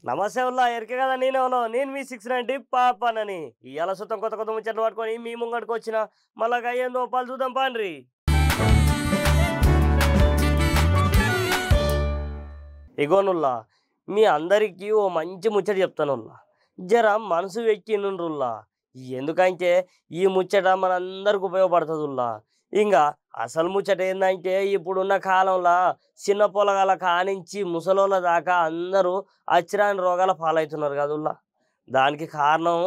నమస్తే ఉల్లా ఎరికే కదా నేను మీ 690 పాపనని ఇవాళ సుతం కొత్త కొత్త ముచ్చట్లు పట్టుకొని మీ ముంగడికి వచ్చిన మళ్ళా అయ్యేందో పాలు చూద్దాం పాండ్రి. ఇగోనుల్లా మీ అందరికీ ఓ మంచి ముచ్చట చెప్తానుల్లా, జర మనసు వెక్కినుల్లా. ఎందుకంటే ఈ ముచ్చట మనందరికి ఉపయోగపడుతుందిల్లా. ఇంకా అసలు ముచ్చట ఏంటంటే ఇప్పుడున్న కాలంలో చిన్న పొలగాల కానించి ముసలోళ్ళ దాకా అందరూ అచ్చిరాని రోగాల పాలవుతున్నారు కదుల్లా. దానికి కారణం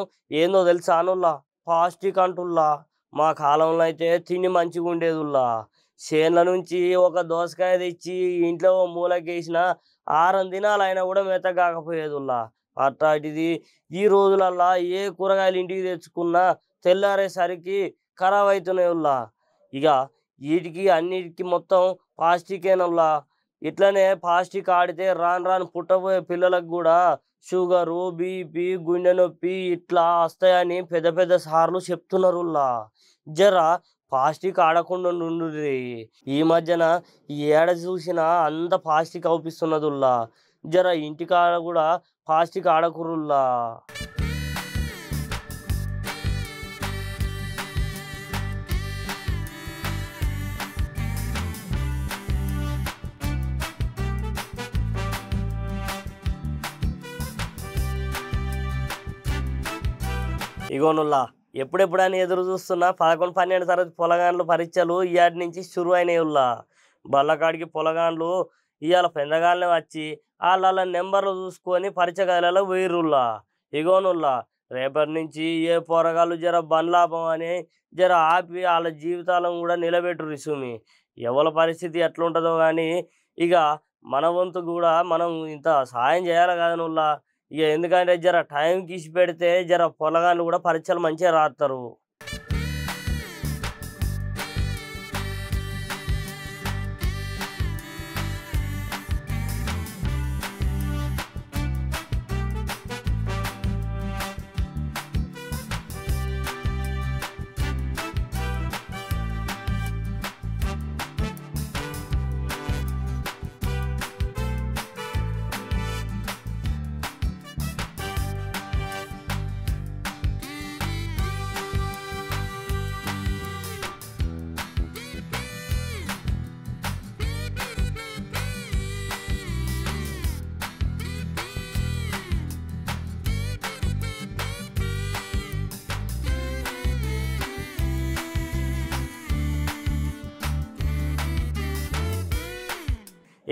ఏందో తెలుసా అనుల్లా? ప్లాస్టిక్ అంటుల్లా. మా కాలంలో అయితే తిండి మంచిగా ఉండేదిల్లా. చేన్ల నుంచి ఒక దోసకాయ తెచ్చి ఇంట్లో మూలకేసిన 6 దినాలు అయినా కూడా మెత్త కాకపోయేదిల్లా. అట్లాంటిది ఈ రోజులల్లా ఏ కూరగాయలు ఇంటికి తెచ్చుకున్నా తెల్లారేసరికి ఖరాబ్ అవుతున్నాయిల్లా. ఇక వీటికి అన్నిటికీ మొత్తం ప్లాస్టికేనల్లా. ఇట్లనే ప్లాస్టిక్ ఆడితే రాను రాను పుట్టబోయే పిల్లలకు కూడా షుగరు, బీపీ, గుండె నొప్పి ఇట్లా వస్తాయని పెద్ద పెద్ద సార్లు చెప్తున్నారుల్లా. జర ప్లాస్టిక్ ఆడకుండా ఉండుర్రి. ఈ మధ్యన ఏడ చూసినా అంత ప్లాస్టిక్ అవుపిస్తున్నదుల్లా. జర ఇంటికాడ కూడా ప్లాస్టిక్ ఆడకుర్రుల్లా. ఇగోనుల్లా ఎప్పుడెప్పుడని ఎదురు చూస్తున్నా 11, 12 తరగతి పొలగాండ్లు పరీక్షలు ఇవాటి నుంచి షురు అయినాయిల్లా. బళ్ళకాడికి పొలగాండ్లు ఇవాళ పెందగాళ్ళనే వచ్చి వాళ్ళ నెంబర్లు చూసుకొని పరీక్ష గదిలో పోయిర్రుల్లా. ఇగోనుల్లా రేపటి నుంచి ఏ పోరగాళ్ళు జర బండ్లాపం అని జర ఆపి వాళ్ళ జీవితాలను కూడా నిలబెట్టుర్రి సుమి. ఎవరి పరిస్థితి ఎట్లుంటుందో కానీ ఇక మన వంతు కూడా మనం ఇంత సాయం చేయాలి కదనుల్లా. ఇక ఎందుకంటే జర టైంకి ఇచ్చి పెడితే జర పొలగాళ్ళు కూడా పరీక్షలు మంచిగా రాస్తారు.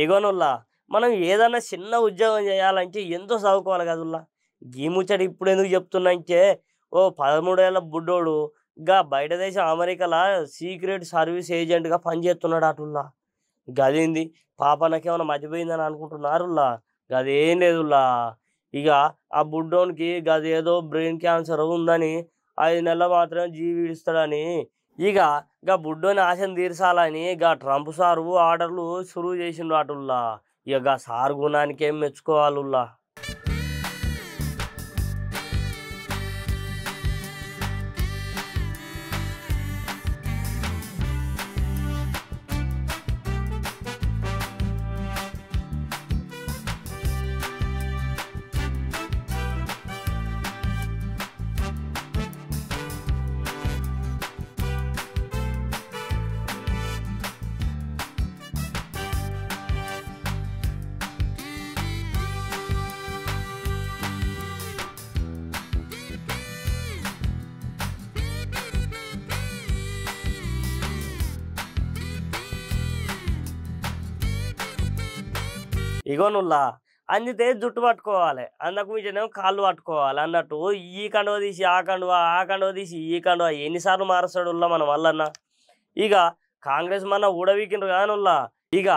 ఇగోనుల్లా మనం ఏదన్నా చిన్న ఉద్యోగం చేయాలంటే ఎంతో చదువుకోవాలి కదుల్లా. ఈ ముచ్చట ఇప్పుడు ఎందుకు చెప్తున్నాంటే ఓ 13 ఏళ్ళ బుడ్డోడు బయట దేశం అమెరికాలో సీక్రెట్ సర్వీస్ ఏజెంట్గా పనిచేస్తున్నాడు అటుల్లా. గదేంది పాపనకేమైనా మర్చిపోయిందని అనుకుంటున్నారుల్లా. గదేం లేదుల్లా. ఇక ఆ బుడ్డోనికి గదేదో బ్రెయిన్ క్యాన్సర్ ఉందని 5 నెలలు మాత్రమే జీవిస్తాడని ఇక బుడ్డోని ఆశను తీర్చాలని ట్రంప్ సారు ఆర్డర్లు సురువు చేసిండు అటుల్లా. ఇక సార్ గుణానికి ఏం మెచ్చుకోవాలుల్లా. ఇగోనుల్లా అందితే జుట్టు పట్టుకోవాలి, అందకు మించినేమో కాళ్ళు పట్టుకోవాలి అన్నట్టు ఈ కండువ తీసి ఆ కండువ, ఆ కండువ తీసి ఈ కండువ ఎన్నిసార్లు మారుస్తాడుల్లా మన వల్లన్న. ఇక కాంగ్రెస్ మన ఊడవీకిండ్రు కానుల్లా. ఇక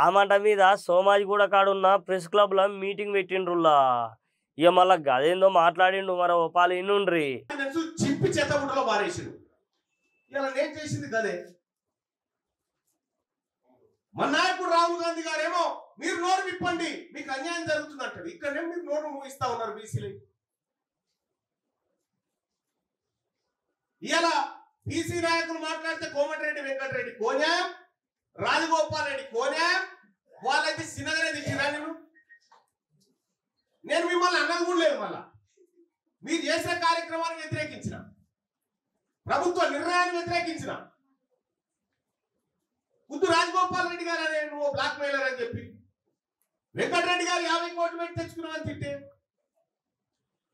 ఆ మాట మీద సోమాజిగూడ కాడున్న ప్రెస్ క్లబ్లో మీటింగ్ పెట్టిండ్రుల్లా. ఇక మళ్ళా గదేందో మాట్లాడిండు, మరో పాలు ఇన్నుండ్రి. మన నాయకుడు రాహుల్ గాంధీ గారేమో మీరు నోరు విప్పండి మీకు అన్యాయం జరుగుతుంది అంటాడు. ఇక్కడనే మీరు నోరు మూయిస్తా ఉన్నారు బీసీలు. ఇలా బీసీ నాయకులు మాట్లాడితే కోమటిరెడ్డి వెంకటరెడ్డి కోన్యాయం, రాజగోపాల్ రెడ్డి కోన్యాయం, వాళ్ళైతే సినగరే దిచ్చిరా. నేను మిమ్మల్ని అన్నది కూడా లేదు. మళ్ళా మీరు చేసే కార్యక్రమాన్ని వ్యతిరేకించిన, ప్రభుత్వ నిర్ణయాన్ని వ్యతిరేకించిన. ముద్దు రాజగోపాల్ రెడ్డి గారు అనే నువ్వు బ్లాక్ మెయిలర్ అని చెప్పి, వెంకటరెడ్డి గారు 50 కోట్లు పెట్టి తెచ్చుకున్నామని తిట్టే.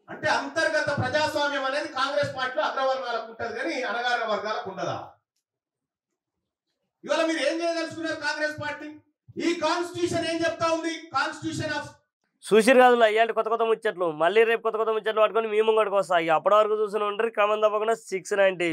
అంటే అంతర్గత ప్రజాస్వామ్యం అనేది కాంగ్రెస్ పార్టీలో అగ్రవర్గాలకు ఉంటుంది కానీ అనగారిన వర్గాలకు ఉండదా? ఇవాళ మీరు ఏం చేయదలుచుకున్నారు కాంగ్రెస్ పార్టీ? ఈ కాన్స్టిట్యూషన్ ఏం చెప్తా ఉంది? కాన్స్టిట్యూషన్ ఆఫ్ చూసిరు కాదు ఇవాళ కొత్త కొత్త ముచ్చట్లు, మళ్ళీ రేపు కొత్త కొత్త ముచ్చట్లు పట్టుకొని మేము ముంగడికి వస్తాయి. అప్పటి వరకు చూసిన ఉంటారు. క్రమం తప్పకుండా 690.